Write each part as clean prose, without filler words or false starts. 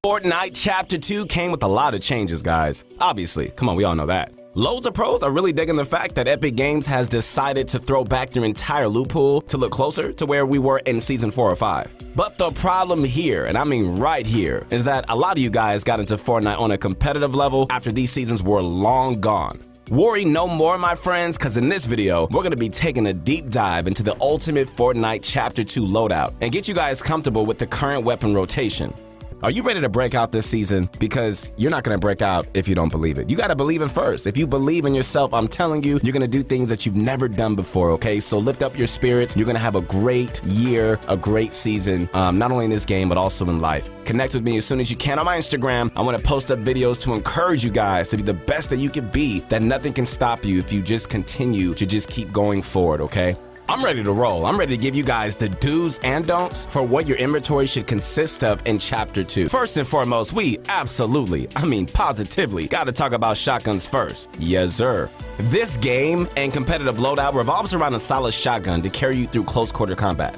Fortnite Chapter 2 came with a lot of changes, guys. Obviously, come on, we all know that. Loads of pros are really digging the fact that Epic Games has decided to throw back their entire loot pool to look closer to where we were in Season 4 or 5. But the problem here, and I mean right here, is that a lot of you guys got into Fortnite on a competitive level after these seasons were long gone. Worry no more, my friends, because in this video, we're going to be taking a deep dive into the ultimate Fortnite Chapter 2 loadout and get you guys comfortable with the current weapon rotation. Are you ready to break out this season? Because you're not going to break out if you don't believe it. You got to believe it first. If you believe in yourself, I'm telling you, you're going to do things that you've never done before, okay? So lift up your spirits. You're going to have a great year, a great season, not only in this game, but also in life. Connect with me as soon as you can on my Instagram. I want to post up videos to encourage you guys to be the best that you can be, that nothing can stop you if you just continue to just keep going forward, okay? I'm ready to roll. I'm ready to give you guys the do's and don'ts for what your inventory should consist of in Chapter 2. First and foremost, we absolutely, positively, gotta talk about shotguns first. Yes, sir. This game and competitive loadout revolves around a solid shotgun to carry you through close quarter combat.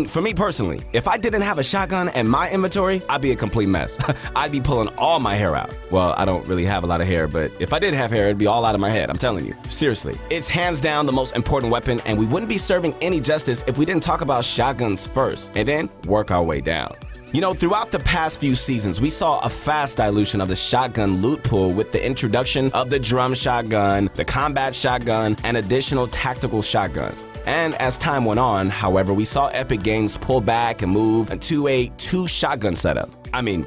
For me personally, if I didn't have a shotgun in my inventory, I'd be a complete mess. I'd be pulling all my hair out. Well, I don't really have a lot of hair, but if I did have hair, it'd be all out of my head, I'm telling you. Seriously. It's hands down the most important weapon, and we wouldn't be serving any justice if we didn't talk about shotguns first, and then work our way down. You know, throughout the past few seasons, we saw a fast dilution of the shotgun loot pool with the introduction of the drum shotgun, the combat shotgun, and additional tactical shotguns. And as time went on, however, we saw Epic Games pull back and move to a two-shotgun setup.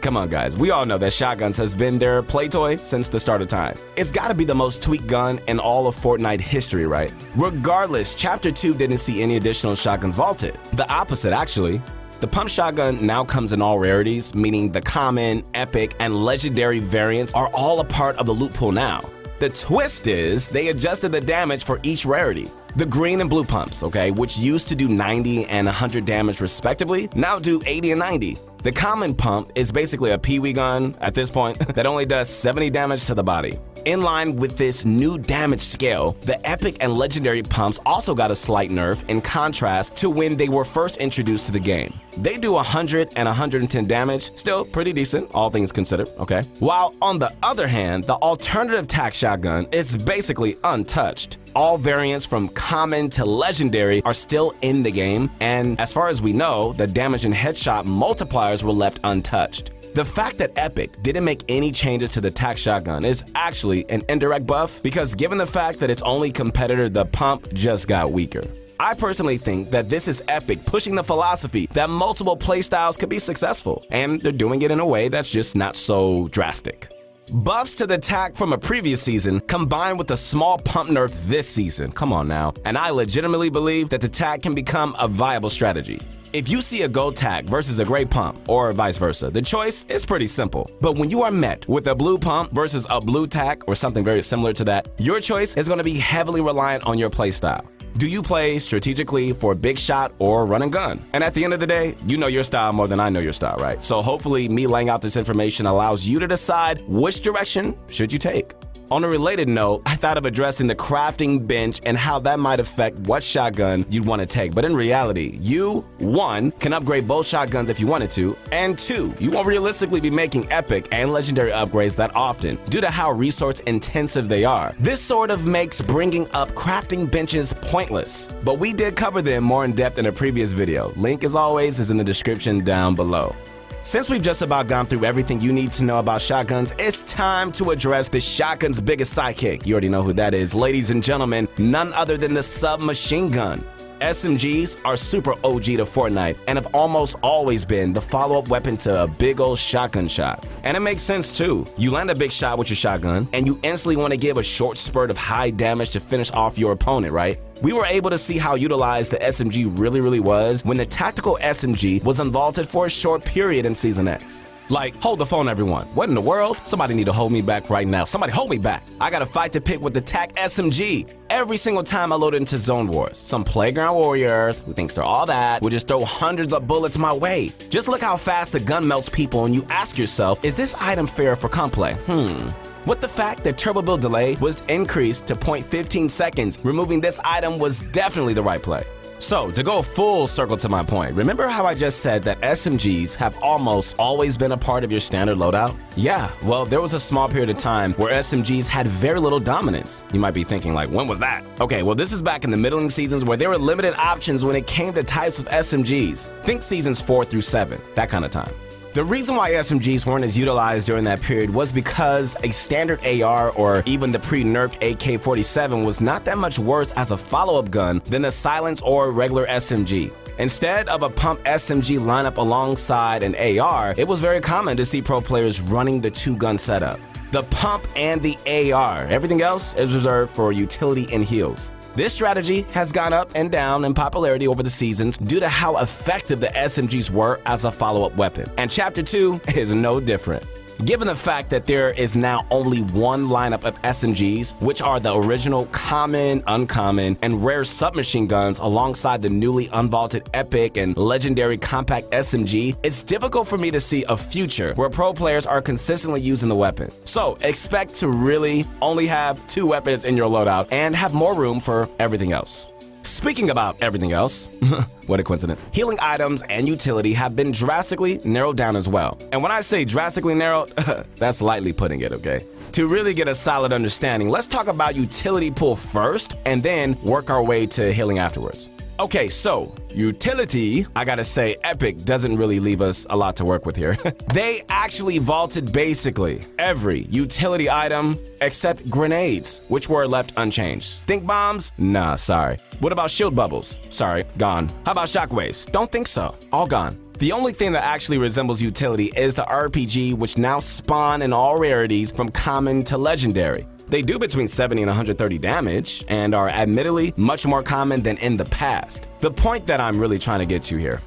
Come on, guys. We all know that shotguns has been their play toy since the start of time. It's gotta be the most tweaked gun in all of Fortnite history, right? Regardless, Chapter 2 didn't see any additional shotguns vaulted. The opposite, actually. The pump shotgun now comes in all rarities, meaning the common, epic, and legendary variants are all a part of the loot pool now. The twist is they adjusted the damage for each rarity. The green and blue pumps, okay, which used to do 90 and 100 damage respectively, now do 80 and 90. The common pump is basically a peewee gun at this point that only does 70 damage to the body. In line with this new damage scale, the epic and legendary pumps also got a slight nerf in contrast to when they were first introduced to the game. They do 100 and 110 damage, still pretty decent, all things considered, okay? While on the other hand, the alternative tac shotgun is basically untouched. All variants from common to legendary are still in the game, and as far as we know, the damage and headshot multipliers were left untouched. The fact that Epic didn't make any changes to the tac shotgun is actually an indirect buff because given the fact that its only competitor, the pump, just got weaker. I personally think that this is Epic pushing the philosophy that multiple playstyles could be successful, and they're doing it in a way that's just not so drastic. Buffs to the tac from a previous season combined with a small pump nerf this season, come on now, and I legitimately believe that the tac can become a viable strategy. If you see a gold tac versus a gray pump, or vice versa, the choice is pretty simple. But when you are met with a blue pump versus a blue tac or something very similar to that, your choice is going to be heavily reliant on your playstyle. Do you play strategically for big shot or run and gun? And at the end of the day, you know your style more than I know your style, right? So hopefully me laying out this information allows you to decide which direction should you take. On a related note, I thought of addressing the crafting bench and how that might affect what shotgun you'd want to take. But in reality, you, 1, can upgrade both shotguns if you wanted to, and 2, you won't realistically be making epic and legendary upgrades that often due to how resource intensive they are. This sort of makes bringing up crafting benches pointless, but we did cover them more in depth in a previous video. Link, as always, is in the description down below. Since we've just about gone through everything you need to know about shotguns, it's time to address the shotgun's biggest sidekick. You already know who that is, ladies and gentlemen, none other than the submachine gun. SMGs are super OG to Fortnite and have almost always been the follow-up weapon to a big old shotgun shot. And it makes sense too. You land a big shot with your shotgun and you instantly want to give a short spurt of high damage to finish off your opponent, right? We were able to see how utilized the SMG really was when the tactical SMG was unvaulted for a short period in Season X. Like, hold the phone, everyone. What in the world? Somebody need to hold me back right now. Somebody hold me back. I got a fight to pick with the TAC SMG. Every single time I load into Zone Wars, some playground warrior who thinks they're all that will just throw hundreds of bullets my way. Just look how fast the gun melts people and you ask yourself, is this item fair for comp play? With the fact that turbo build delay was increased to 0.15 seconds, removing this item was definitely the right play. So, to go full circle to my point, remember how I just said that SMGs have almost always been a part of your standard loadout? Yeah, well, there was a small period of time where SMGs had very little dominance. You might be thinking, like, when was that? Okay, well, this is back in the middling seasons where there were limited options when it came to types of SMGs. Think seasons 4 through 7, that kind of time. The reason why SMGs weren't as utilized during that period was because a standard AR or even the pre-nerfed AK-47 was not that much worse as a follow-up gun than a silence or regular SMG. Instead of a pump SMG lineup alongside an AR, it was very common to see pro players running the two-gun setup. The pump and the AR, everything else is reserved for utility and heals. This strategy has gone up and down in popularity over the seasons due to how effective the SMGs were as a follow-up weapon, and Chapter 2 is no different. Given the fact that there is now only one lineup of SMGs, which are the original common, uncommon, and rare submachine guns alongside the newly unvaulted epic and legendary compact SMG, it's difficult for me to see a future where pro players are consistently using the weapon. So expect to really only have 2 weapons in your loadout and have more room for everything else. Speaking about everything else, what a coincidence, healing items and utility have been drastically narrowed down as well. And when I say drastically narrowed, that's lightly putting it, okay? To really get a solid understanding, let's talk about utility pool first and then work our way to healing afterwards. Okay, so utility, I gotta say, Epic doesn't really leave us a lot to work with here. They actually vaulted basically every utility item except grenades, which were left unchanged. Stink bombs? Nah, sorry. What about shield bubbles? Sorry, gone. How about shockwaves? Don't think so. All gone. The only thing that actually resembles utility is the RPG, which now spawn in all rarities from common to legendary. They do between 70 and 130 damage and are admittedly much more common than in the past. The point that I'm really trying to get to here,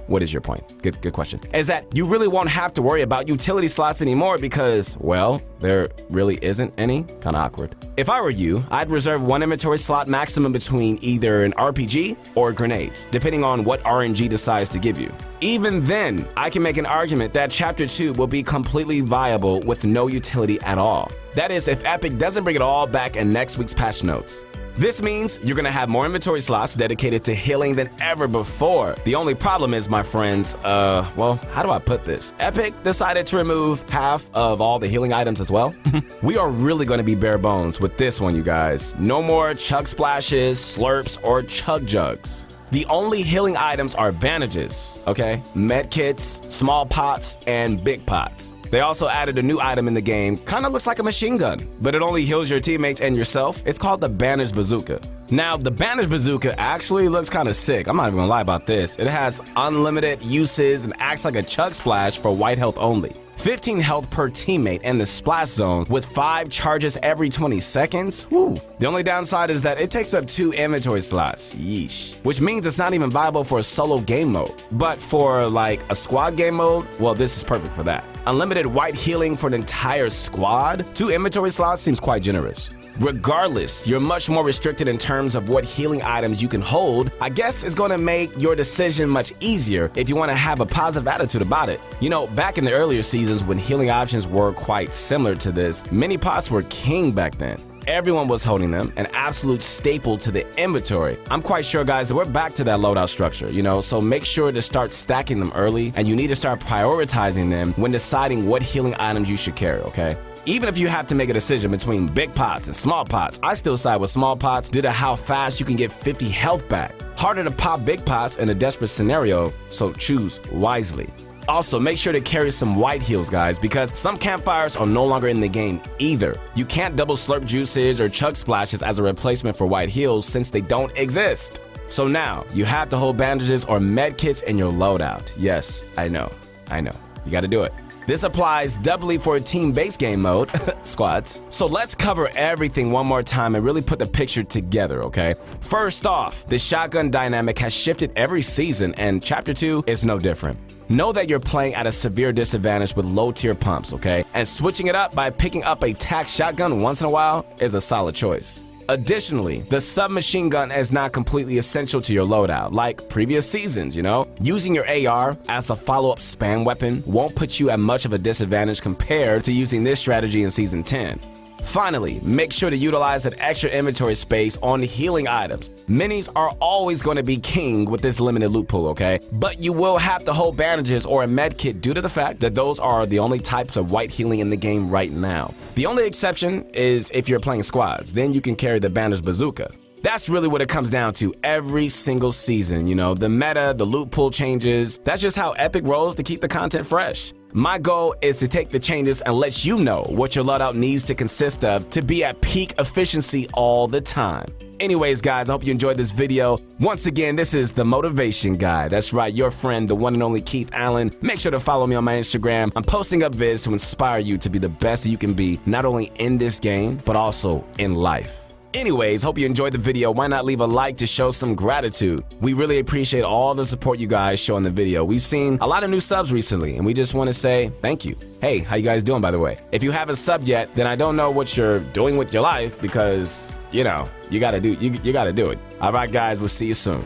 what is your point? Good question. Is that you really won't have to worry about utility slots anymore because, well, there really isn't any. Kind of awkward. If I were you, I'd reserve one inventory slot maximum between either an RPG or grenades, depending on what RNG decides to give you. Even then, I can make an argument that Chapter 2 will be completely viable with no utility at all. That is, if Epic doesn't bring it all back in next week's patch notes. This means you're gonna have more inventory slots dedicated to healing than ever before. The only problem is, my friends, well, how do I put this? Epic decided to remove half of all the healing items as well. We are really gonna be bare bones with this one, you guys. No more chug splashes, slurps, or chug jugs. The only healing items are bandages, okay? Med kits, small pots, and big pots. They also added a new item in the game, kinda looks like a machine gun, but it only heals your teammates and yourself. It's called the Bandage Bazooka. Now, the Bandage Bazooka actually looks kinda sick. I'm not even gonna lie about this. It has unlimited uses and acts like a chug splash for white health only. 15 health per teammate in the splash zone with 5 charges every 20 seconds. Woo. The only downside is that it takes up 2 inventory slots. Yeesh. Which means it's not even viable for a solo game mode. But for like a squad game mode, well, this is perfect for that. Unlimited white healing for an entire squad? 2 inventory slots seems quite generous. Regardless, you're much more restricted in terms of what healing items you can hold. I guess it's gonna make your decision much easier if you wanna have a positive attitude about it. You know, back in the earlier seasons when healing options were quite similar to this, mini pots were king back then. Everyone was holding them, an absolute staple to the inventory. I'm quite sure, guys, that we're back to that loadout structure, you know, so make sure to start stacking them early, and you need to start prioritizing them when deciding what healing items you should carry, okay? Even if you have to make a decision between big pots and small pots, I still side with small pots due to how fast you can get 50 health back. Harder to pop big pots in a desperate scenario, so choose wisely. Also, make sure to carry some white heals, guys, because some campfires are no longer in the game either. You can't double slurp juices or chug splashes as a replacement for white heals since they don't exist. So now, you have to hold bandages or med kits in your loadout. Yes, I know. You gotta do it. This applies doubly for a team-based game mode, squads. So let's cover everything one more time and really put the picture together, okay? First off, the shotgun dynamic has shifted every season, and Chapter 2 is no different. Know that you're playing at a severe disadvantage with low-tier pumps, okay? And switching it up by picking up a tac shotgun once in a while is a solid choice. Additionally, the submachine gun is not completely essential to your loadout, like previous seasons, you know? Using your AR as a follow-up spam weapon won't put you at much of a disadvantage compared to using this strategy in Season 10. Finally, make sure to utilize that extra inventory space on healing items. Minis are always going to be king with this limited loot pool, okay? But you will have to hold bandages or a med kit due to the fact that those are the only types of white healing in the game right now. The only exception is if you're playing squads, then you can carry the bandage bazooka. That's really what it comes down to every single season, you know, the meta, the loot pool changes. That's just how Epic rolls to keep the content fresh. My goal is to take the changes and let you know what your loadout needs to consist of to be at peak efficiency all the time. Anyways, guys, I hope you enjoyed this video. Once again, this is the Motivation Guy. That's right, your friend, the one and only Keith Allen. Make sure to follow me on my Instagram. I'm posting up vids to inspire you to be the best that you can be, not only in this game, but also in life. Anyways, hope you enjoyed the video. Why not leave a like to show some gratitude? We really appreciate all the support you guys show in the video. We've seen a lot of new subs recently, and we just want to say thank you. Hey, how you guys doing, by the way? If you haven't subbed yet, then I don't know what you're doing with your life because, you know, you gotta do it. All right, guys, we'll see you soon.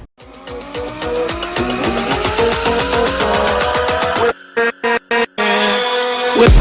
With